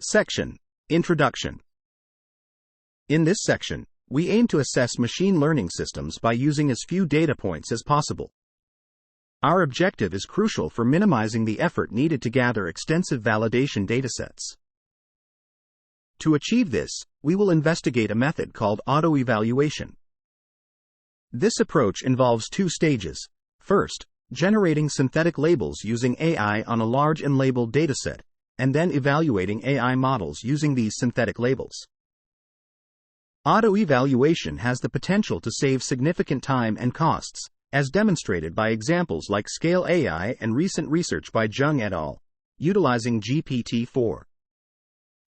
Section: Introduction. In this section, we aim to assess machine learning systems by using as few data points as possible. Our objective is crucial for minimizing the effort needed to gather extensive validation datasets. To achieve this, we will investigate a method called autoevaluation. This approach involves two stages. First, generating synthetic labels using AI on a large unlabeled dataset, and then evaluating AI models using these synthetic labels. Autoevaluation has the potential to save significant time and costs, as demonstrated by examples like Scale AI and recent research by Zheng et al., utilizing GPT-4.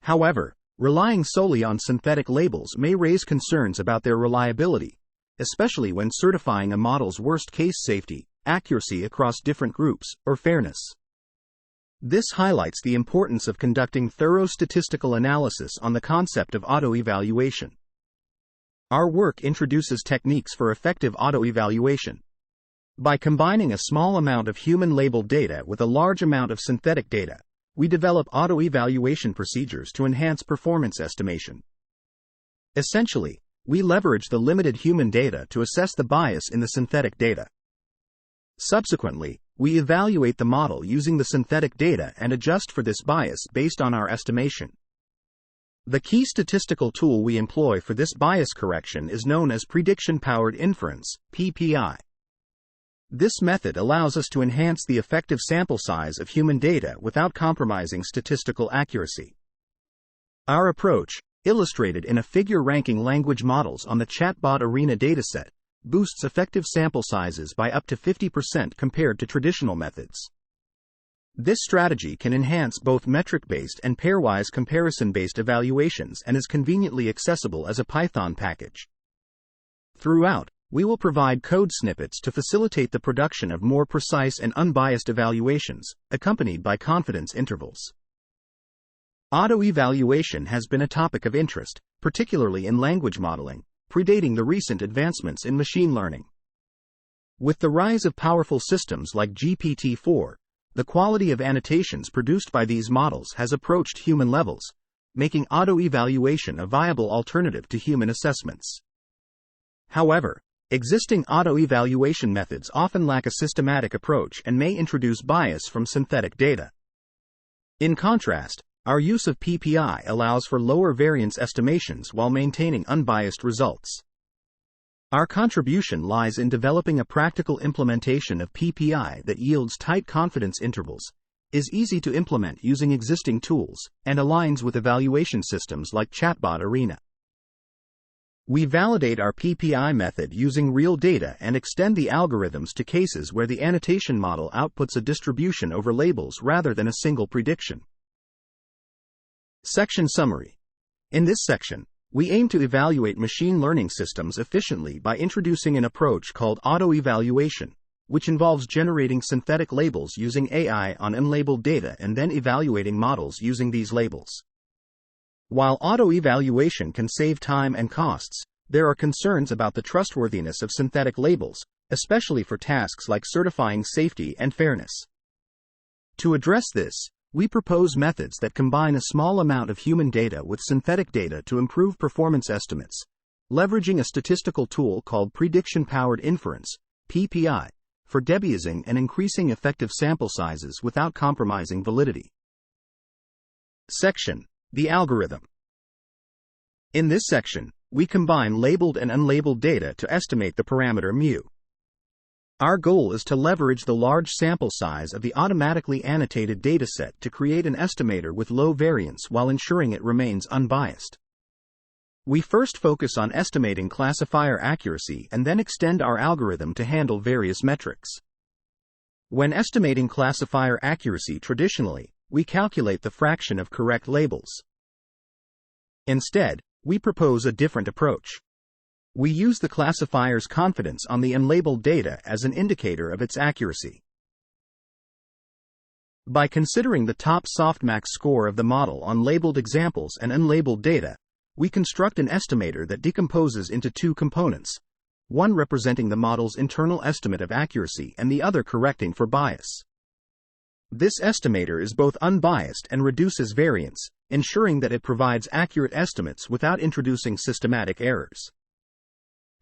However, relying solely on synthetic labels may raise concerns about their reliability, especially when certifying a model's worst-case safety, accuracy across different groups, or fairness. This highlights the importance of conducting thorough statistical analysis on the concept of autoevaluation. Our work introduces techniques for effective autoevaluation. By combining a small amount of human-labeled data with a large amount of synthetic data, we develop autoevaluation procedures to enhance performance estimation. Essentially, we leverage the limited human data to assess the bias in the synthetic data. Subsequently, we evaluate the model using the synthetic data and adjust for this bias based on our estimation. The key statistical tool we employ for this bias correction is known as prediction-powered inference, PPI. This method allows us to enhance the effective sample size of human data without compromising statistical accuracy. Our approach, illustrated in a figure ranking language models on the chatbot arena dataset, boosts effective sample sizes by up to 50% compared to traditional methods. This strategy can enhance both metric-based and pairwise comparison-based evaluations and is conveniently accessible as a Python package. Throughout, we will provide code snippets to facilitate the production of more precise and unbiased evaluations, accompanied by confidence intervals. Autoevaluation has been a topic of interest, particularly in language modeling, predating the recent advancements in machine learning. With the rise of powerful systems like GPT-4, the quality of annotations produced by these models has approached human levels, making autoevaluation a viable alternative to human assessments. However, existing autoevaluation methods often lack a systematic approach and may introduce bias from synthetic data. In contrast, our use of PPI allows for lower variance estimations while maintaining unbiased results. Our contribution lies in developing a practical implementation of PPI that yields tight confidence intervals, is easy to implement using existing tools, and aligns with evaluation systems like Chatbot Arena. We validate our PPI method using real data and extend the algorithms to cases where the annotation model outputs a distribution over labels rather than a single prediction. Section Summary. In this section, we aim to evaluate machine learning systems efficiently by introducing an approach called autoevaluation, which involves generating synthetic labels using AI on unlabeled data and then evaluating models using these labels. While autoevaluation can save time and costs, there are concerns about the trustworthiness of synthetic labels, especially for tasks like certifying safety and fairness. To address this, we propose methods that combine a small amount of human data with synthetic data to improve performance estimates, leveraging a statistical tool called prediction-powered inference, PPI, for debiasing and increasing effective sample sizes without compromising validity. Section: The algorithm. In this section, we combine labeled and unlabeled data to estimate the parameter mu. Our goal is to leverage the large sample size of the automatically annotated dataset to create an estimator with low variance while ensuring it remains unbiased. We first focus on estimating classifier accuracy and then extend our algorithm to handle various metrics. When estimating classifier accuracy traditionally, we calculate the fraction of correct labels. Instead, we propose a different approach. We use the classifier's confidence on the unlabeled data as an indicator of its accuracy. By considering the top softmax score of the model on labeled examples and unlabeled data, we construct an estimator that decomposes into two components, one representing the model's internal estimate of accuracy and the other correcting for bias. This estimator is both unbiased and reduces variance, ensuring that it provides accurate estimates without introducing systematic errors.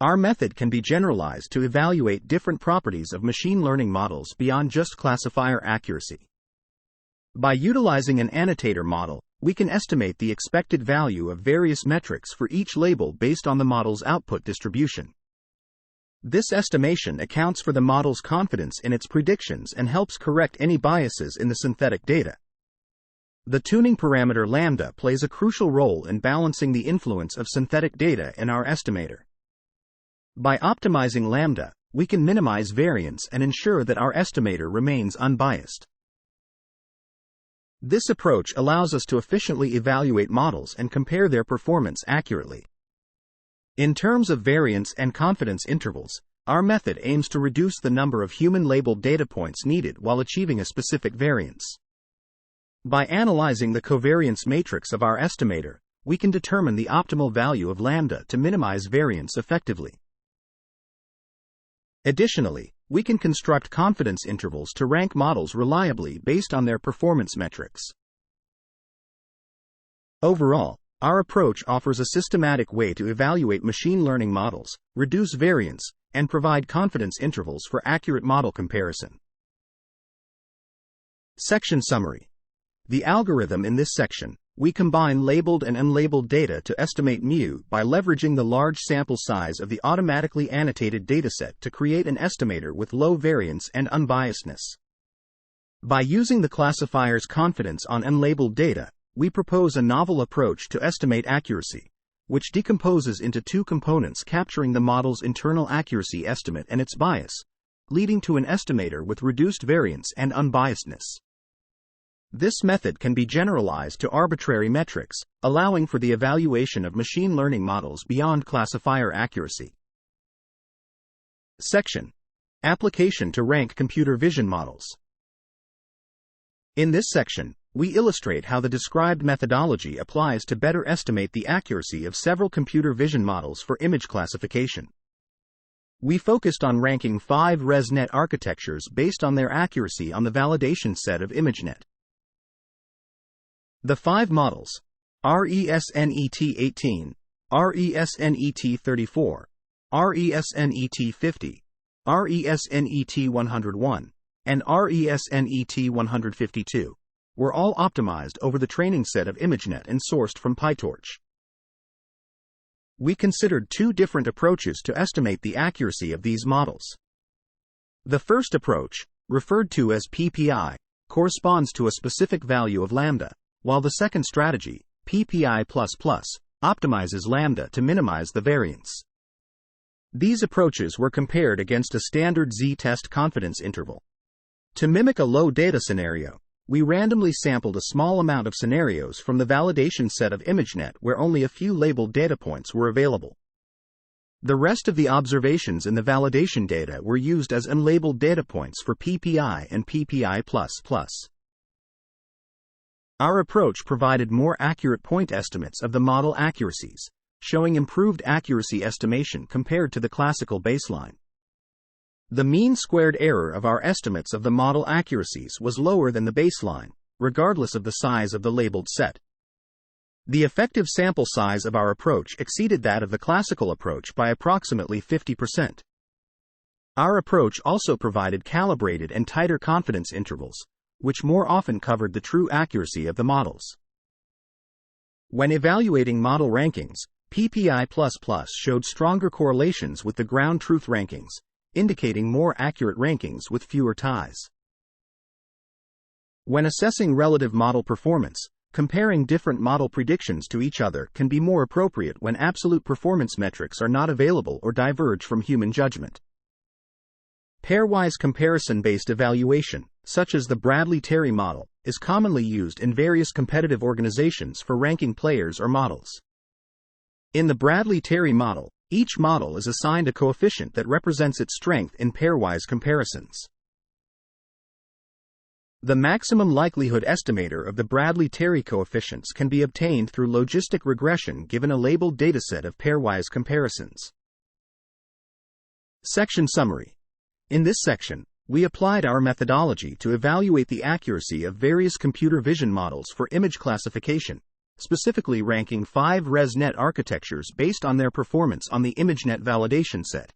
Our method can be generalized to evaluate different properties of machine learning models beyond just classifier accuracy. By utilizing an annotator model, we can estimate the expected value of various metrics for each label based on the model's output distribution. This estimation accounts for the model's confidence in its predictions and helps correct any biases in the synthetic data. The tuning parameter lambda plays a crucial role in balancing the influence of synthetic data in our estimator. By optimizing lambda, we can minimize variance and ensure that our estimator remains unbiased. This approach allows us to efficiently evaluate models and compare their performance accurately. In terms of variance and confidence intervals, our method aims to reduce the number of human-labeled data points needed while achieving a specific variance. By analyzing the covariance matrix of our estimator, we can determine the optimal value of lambda to minimize variance effectively. Additionally, we can construct confidence intervals to rank models reliably based on their performance metrics. Overall, our approach offers a systematic way to evaluate machine learning models, reduce variance, and provide confidence intervals for accurate model comparison. Section Summary. The algorithm in this section, we combine labeled and unlabeled data to estimate mu by leveraging the large sample size of the automatically annotated dataset to create an estimator with low variance and unbiasedness. By using the classifier's confidence on unlabeled data, we propose a novel approach to estimate accuracy, which decomposes into two components capturing the model's internal accuracy estimate and its bias, leading to an estimator with reduced variance and unbiasedness. This method can be generalized to arbitrary metrics, allowing for the evaluation of machine learning models beyond classifier accuracy. Section: Application to rank computer vision models. In this section, we illustrate how the described methodology applies to better estimate the accuracy of several computer vision models for image classification. We focused on ranking 5 ResNet architectures based on their accuracy on the validation set of ImageNet. The 5 models, ResNet-18, ResNet-34, ResNet-50, ResNet-101, and ResNet-152, were all optimized over the training set of ImageNet and sourced from PyTorch. We considered 2 different approaches to estimate the accuracy of these models. The first approach, referred to as PPI, corresponds to a specific value of lambda, while the second strategy, PPI++, optimizes lambda to minimize the variance. These approaches were compared against a standard z-test confidence interval. To mimic a low data scenario, we randomly sampled a small amount of scenarios from the validation set of ImageNet where only a few labeled data points were available. The rest of the observations in the validation data were used as unlabeled data points for PPI and PPI++. Our approach provided more accurate point estimates of the model accuracies, showing improved accuracy estimation compared to the classical baseline. The mean squared error of our estimates of the model accuracies was lower than the baseline, regardless of the size of the labeled set. The effective sample size of our approach exceeded that of the classical approach by approximately 50%. Our approach also provided calibrated and tighter confidence intervals, which more often covered the true accuracy of the models. When evaluating model rankings, PPI++ showed stronger correlations with the ground truth rankings, indicating more accurate rankings with fewer ties. When assessing relative model performance, comparing different model predictions to each other can be more appropriate when absolute performance metrics are not available or diverge from human judgment. Pairwise comparison-based evaluation, such as the Bradley-Terry model, is commonly used in various competitive organizations for ranking players or models. In the Bradley-Terry model, each model is assigned a coefficient that represents its strength in pairwise comparisons. The maximum likelihood estimator of the Bradley-Terry coefficients can be obtained through logistic regression given a labeled dataset of pairwise comparisons. Section Summary. In this section, we applied our methodology to evaluate the accuracy of various computer vision models for image classification, specifically ranking 5 ResNet architectures based on their performance on the ImageNet validation set.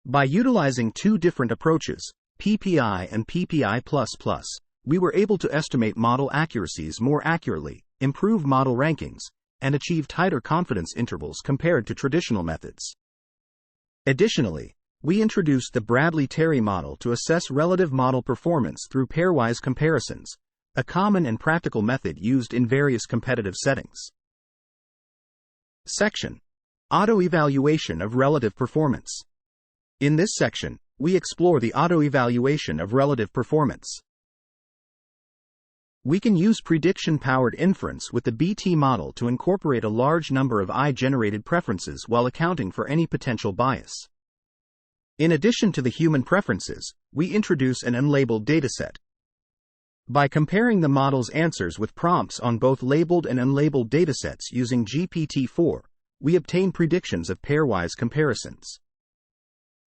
By utilizing two different approaches, PPI and PPI++, we were able to estimate model accuracies more accurately, improve model rankings, and achieve tighter confidence intervals compared to traditional methods. Additionally, we introduced the Bradley-Terry model to assess relative model performance through pairwise comparisons, a common and practical method used in various competitive settings. Section: AutoEvaluation of relative performance. In this section, we explore the autoevaluation of relative performance. We can use prediction-powered inference with the BT model to incorporate a large number of AI-generated preferences while accounting for any potential bias. In addition to the human preferences, we introduce an unlabeled dataset. By comparing the model's answers with prompts on both labeled and unlabeled datasets using GPT-4, we obtain predictions of pairwise comparisons.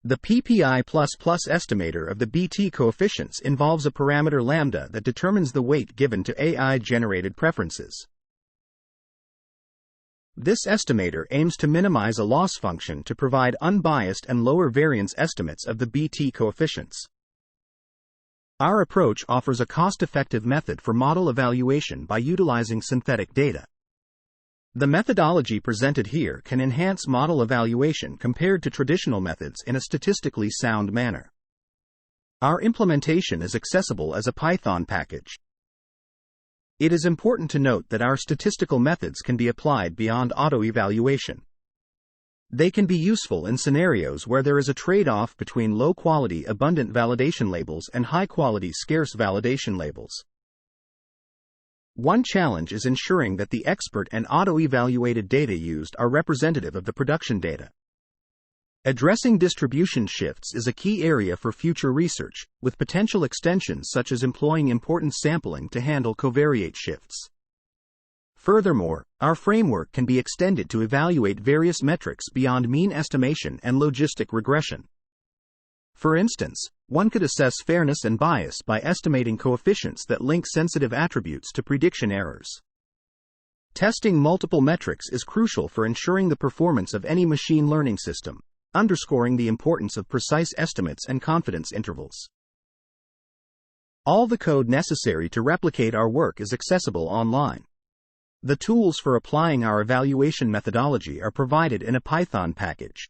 The PPI++ estimator of the BT coefficients involves a parameter lambda that determines the weight given to AI-generated preferences. This estimator aims to minimize a loss function to provide unbiased and lower variance estimates of the BT coefficients. Our approach offers a cost-effective method for model evaluation by utilizing synthetic data. The methodology presented here can enhance model evaluation compared to traditional methods in a statistically sound manner. Our implementation is accessible as a Python package. It is important to note that our statistical methods can be applied beyond autoevaluation. They can be useful in scenarios where there is a trade-off between low-quality abundant validation labels and high-quality scarce validation labels. One challenge is ensuring that the expert and auto-evaluated data used are representative of the production data. Addressing distribution shifts is a key area for future research, with potential extensions such as employing importance sampling to handle covariate shifts. Furthermore, our framework can be extended to evaluate various metrics beyond mean estimation and logistic regression. For instance, one could assess fairness and bias by estimating coefficients that link sensitive attributes to prediction errors. Testing multiple metrics is crucial for ensuring the performance of any machine learning system, underscoring the importance of precise estimates and confidence intervals. All the code necessary to replicate our work is accessible online. The tools for applying our evaluation methodology are provided in a Python package.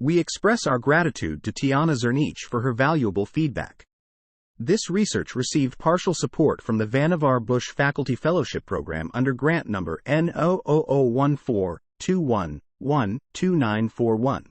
We express our gratitude to Tiana Zernich for her valuable feedback. This research received partial support from the Vannevar Bush Faculty Fellowship Program under grant number N0001421112941.